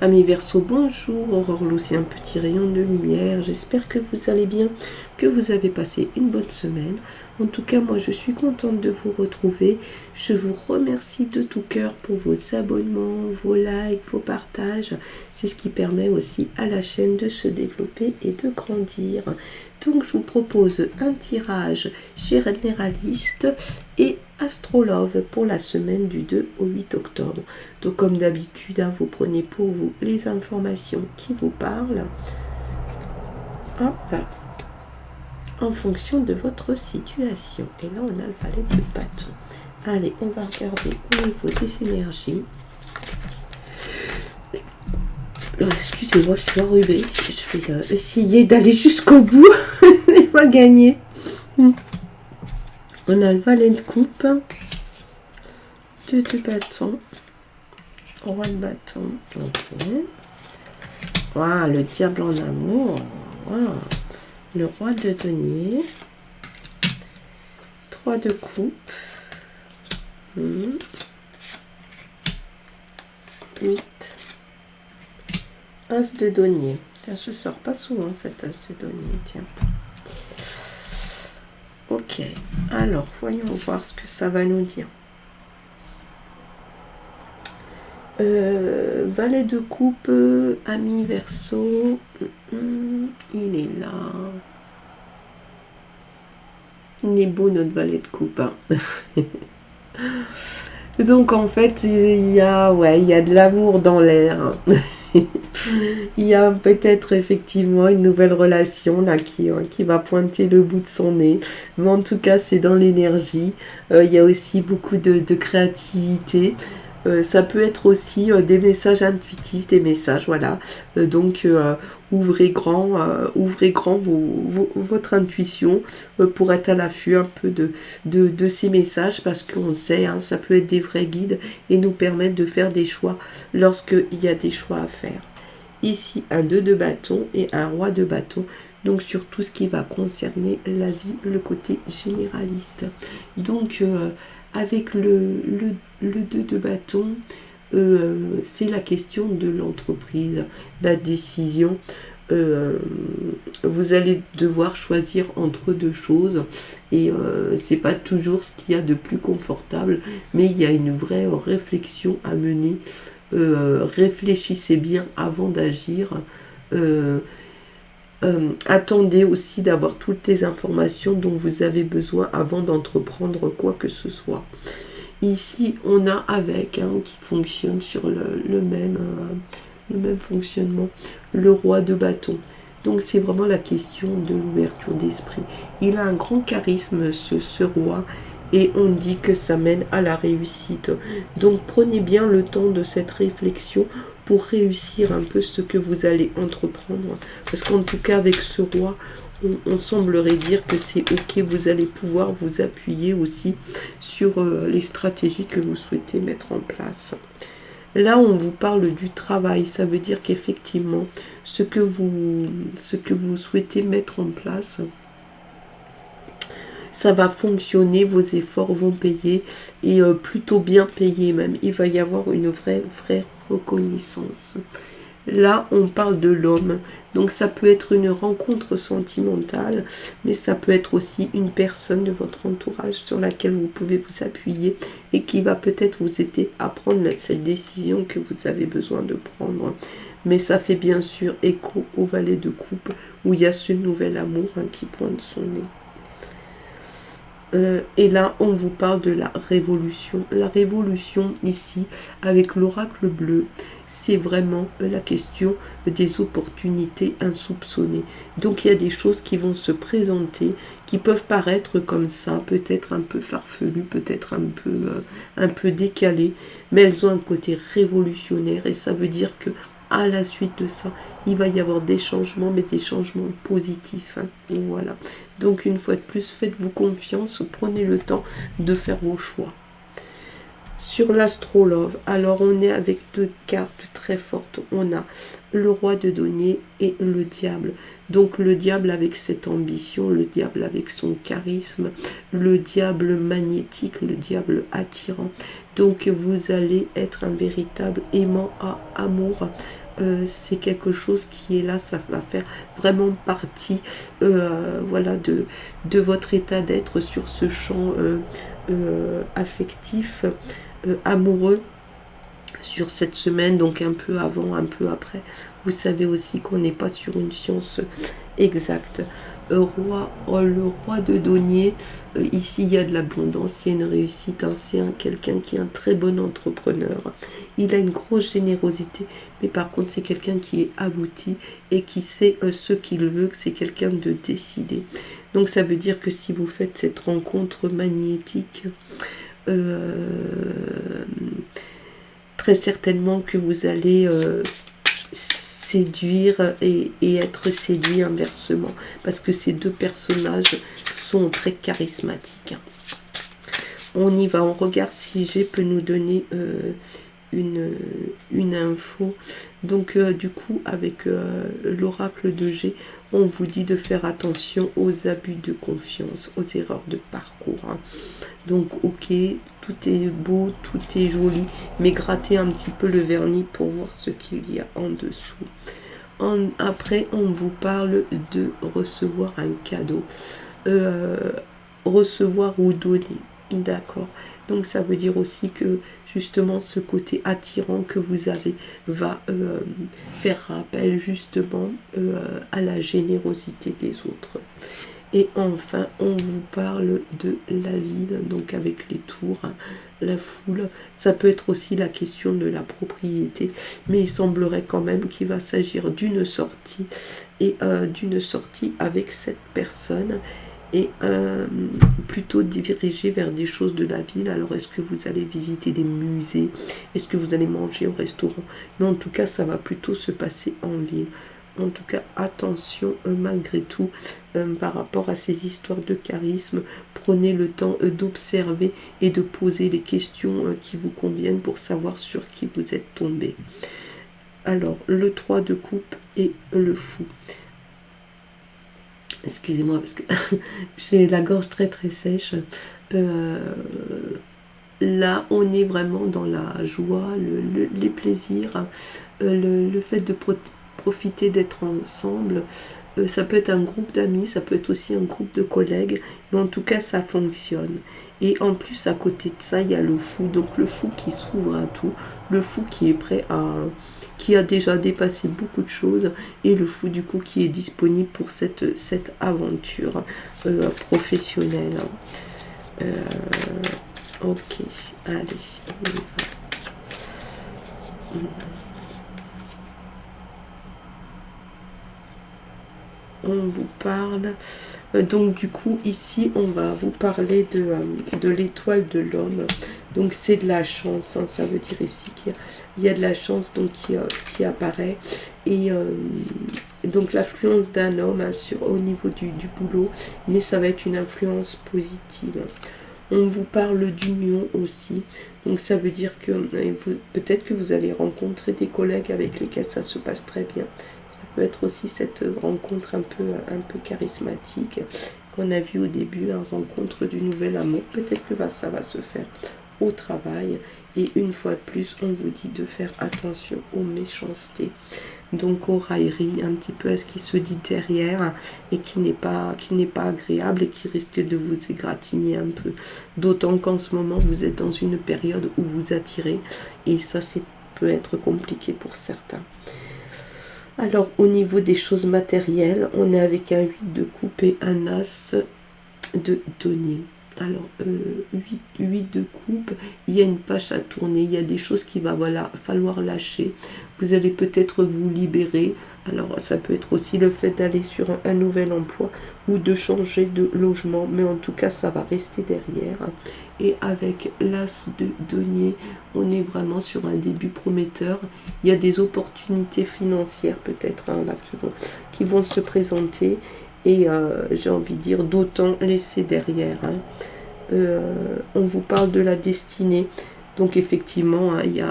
Amis Verseau, bonjour, Aurore Lucie, un petit rayon de lumière, j'espère que vous allez bien, que vous avez passé une bonne semaine. En tout cas, moi je suis contente de vous retrouver, je vous remercie de tout cœur pour vos abonnements, vos likes, vos partages, c'est ce qui permet aussi à la chaîne de se développer et de grandir. Donc je vous propose un tirage généraliste et Astrolove pour la semaine du 2 au 8 octobre. Donc comme d'habitude, vous prenez pour vous les informations qui vous parlent. Hop, en fonction de votre situation. Et là, on a le valet de bâton. Allez, on va regarder au niveau des énergies. Excusez-moi, je suis enrhumée. Je vais essayer d'aller jusqu'au bout. Et va gagner. On a le valet de coupe. Deux de bâton. Roi de bâton. Ok. Wow, le diable en amour. Wow. Le roi de denier. 3 de coupe. 8. As de denier. Je sors pas souvent cet as de denier, tiens. Ok, alors voyons voir ce que ça va nous dire. Valet de coupe, ami Verseau, il est là. Il est beau notre valet de coupe. Hein. Donc en fait, il y a de l'amour dans l'air. Hein. Il y a peut-être effectivement une nouvelle relation là qui va pointer le bout de son nez. Mais en tout cas, c'est dans l'énergie. Il y a aussi beaucoup de créativité. Ça peut être aussi des messages intuitifs, des messages, voilà. Donc, ouvrez grand votre intuition pour être à l'affût un peu de ces messages, parce qu'on sait, hein, ça peut être des vrais guides et nous permettre de faire des choix lorsqu'il y a des choix à faire. Ici, un 2 de bâton et un roi de bâton. Donc, sur tout ce qui va concerner la vie, le côté généraliste. Donc, avec le 2 de bâton, c'est la question de l'entreprise, la décision. Vous allez devoir choisir entre deux choses et c'est pas toujours ce qu'il y a de plus confortable, mais il y a une vraie réflexion à mener. Réfléchissez bien avant d'agir. Attendez aussi d'avoir toutes les informations dont vous avez besoin avant d'entreprendre quoi que ce soit. Ici, on a avec qui fonctionne sur le même fonctionnement, le roi de bâton. Donc c'est vraiment la question de l'ouverture d'esprit. Il a un grand charisme, ce roi, et on dit que ça mène à la réussite. Donc prenez bien le temps de cette réflexion pour réussir un peu ce que vous allez entreprendre. Parce qu'en tout cas, avec ce roi, on semblerait dire que c'est ok, vous allez pouvoir vous appuyer aussi sur les stratégies que vous souhaitez mettre en place. Là, on vous parle du travail, ça veut dire qu'effectivement, ce que vous souhaitez mettre en place, ça va fonctionner, vos efforts vont payer, et plutôt bien payer même. Il va y avoir une vraie reconnaissance. Là, on parle de l'homme. Donc, ça peut être une rencontre sentimentale, mais ça peut être aussi une personne de votre entourage sur laquelle vous pouvez vous appuyer et qui va peut-être vous aider à prendre cette décision que vous avez besoin de prendre. Mais ça fait bien sûr écho au valet de coupe où il y a ce nouvel amour qui pointe son nez. Et là, on vous parle de la révolution. La révolution, ici, avec l'oracle bleu, c'est vraiment la question des opportunités insoupçonnées. Donc, il y a des choses qui vont se présenter, qui peuvent paraître comme ça, peut-être un peu farfelues, peut-être un peu décalées, mais elles ont un côté révolutionnaire, et ça veut dire que à la suite de ça, il va y avoir des changements, mais des changements positifs. Et voilà. Donc, une fois de plus, faites-vous confiance, prenez le temps de faire vos choix. Sur l'Astrolove, alors on est avec deux cartes très fortes. On a le roi de denier et le diable. Donc le diable avec cette ambition, le diable avec son charisme, le diable magnétique, le diable attirant. Donc vous allez être un véritable aimant à amour c'est quelque chose qui est là, ça va faire vraiment partie voilà, de votre état d'être sur ce champ affectif, amoureux, sur cette semaine, donc un peu avant, un peu après. Vous savez aussi qu'on n'est pas sur une science exacte. Le roi de denier, ici il y a de l'abondance, c'est une réussite, hein, c'est quelqu'un qui est un très bon entrepreneur. Il a une grosse générosité, mais par contre c'est quelqu'un qui est abouti et qui sait ce qu'il veut, que c'est quelqu'un de décidé. Donc ça veut dire que si vous faites cette rencontre magnétique, très certainement que vous allez séduire et être séduit inversement, parce que ces deux personnages sont très charismatiques. On y va, on regarde si G peut nous donner une info. Donc du coup, avec l'oracle de G, on vous dit de faire attention aux abus de confiance, aux erreurs de parcours, hein. Donc ok, tout est beau, tout est joli, mais grattez un petit peu le vernis pour voir ce qu'il y a en dessous. Après, on vous parle de recevoir un cadeau. Recevoir ou donner, d'accord. Donc ça veut dire aussi que justement ce côté attirant que vous avez va faire rappel justement à la générosité des autres. Et enfin, on vous parle de la ville, donc avec les tours, hein, la foule. Ça peut être aussi la question de la propriété, mais il semblerait quand même qu'il va s'agir d'une sortie, et d'une sortie avec cette personne, et plutôt dirigée vers des choses de la ville. Alors, est-ce que vous allez visiter des musées? Est-ce que vous allez manger au restaurant? Mais en tout cas, ça va plutôt se passer en ville. En tout cas, attention malgré tout par rapport à ces histoires de charisme. Prenez le temps d'observer et de poser les questions qui vous conviennent pour savoir sur qui vous êtes tombé. Alors, le 3 de coupe et le fou. Excusez-moi parce que j'ai la gorge très très sèche. Là, on est vraiment dans la joie, les plaisirs, le fait de profiter d'être ensemble. Ça peut être un groupe d'amis, ça peut être aussi un groupe de collègues, mais en tout cas ça fonctionne. Et en plus à côté de ça il y a le fou, donc le fou qui s'ouvre à tout, le fou qui est prêt à, qui a déjà dépassé beaucoup de choses, et le fou du coup qui est disponible pour cette aventure professionnelle. Ok, allez, on y va. On vous parle, donc du coup ici on va vous parler de l'étoile de l'homme. Donc c'est de la chance, hein, ça veut dire ici qu'il y a de la chance donc qui apparaît, et donc l'influence d'un homme, hein, au niveau du boulot, mais ça va être une influence positive. On vous parle d'union aussi, donc ça veut dire que peut-être que vous allez rencontrer des collègues avec lesquels ça se passe très bien. Ça peut être aussi cette rencontre un peu charismatique qu'on a vu au début, une rencontre du nouvel amour. Peut-être que ça va se faire au travail. Et une fois de plus, on vous dit de faire attention aux méchancetés. Donc aux railleries, un petit peu à ce qui se dit derrière et qui n'est pas agréable et qui risque de vous égratigner un peu. D'autant qu'en ce moment, vous êtes dans une période où vous attirez, et ça peut être compliqué pour certains. Alors au niveau des choses matérielles, on est avec un 8 de coupe et un as de denier. Alors 8 de coupe, il y a une page à tourner, il y a des choses qu'il va falloir lâcher. Vous allez peut-être vous libérer. Alors ça peut être aussi le fait d'aller sur un nouvel emploi ou de changer de logement, mais en tout cas ça va rester derrière. Et avec l'as de denier, on est vraiment sur un début prometteur. Il y a des opportunités financières peut-être, hein, là, qui vont se présenter, et j'ai envie de dire d'autant laisser derrière, hein. On vous parle de la destinée. Donc effectivement, hein, il y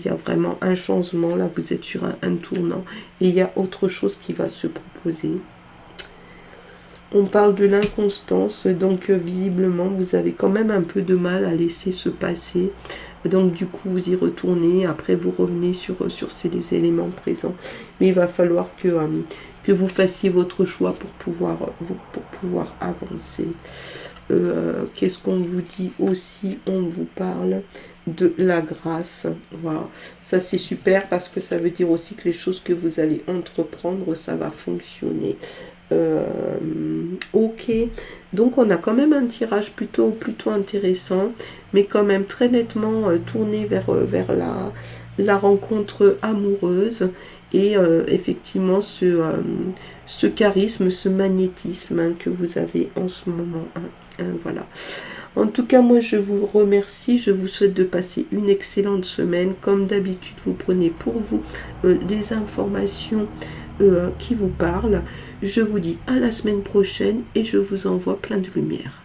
a vraiment un changement. Là, vous êtes sur un tournant. Et il y a autre chose qui va se proposer. On parle de l'inconstance. Donc visiblement, vous avez quand même un peu de mal à laisser se passer Donc du coup, vous y retournez. Après, vous revenez sur ces les éléments présents. Mais il va falloir que vous fassiez votre choix pour pouvoir avancer. Qu'est-ce qu'on vous dit aussi? On vous parle de la grâce. Voilà. Ça, c'est super parce que ça veut dire aussi que les choses que vous allez entreprendre, ça va fonctionner. Ok, donc on a quand même un tirage plutôt intéressant, mais quand même très nettement tourné vers la rencontre amoureuse et effectivement ce charisme, ce magnétisme hein, que vous avez en ce moment. Voilà. En tout cas, moi, je vous remercie. Je vous souhaite de passer une excellente semaine. Comme d'habitude, vous prenez pour vous des informations qui vous parlent. Je vous dis à la semaine prochaine et je vous envoie plein de lumière.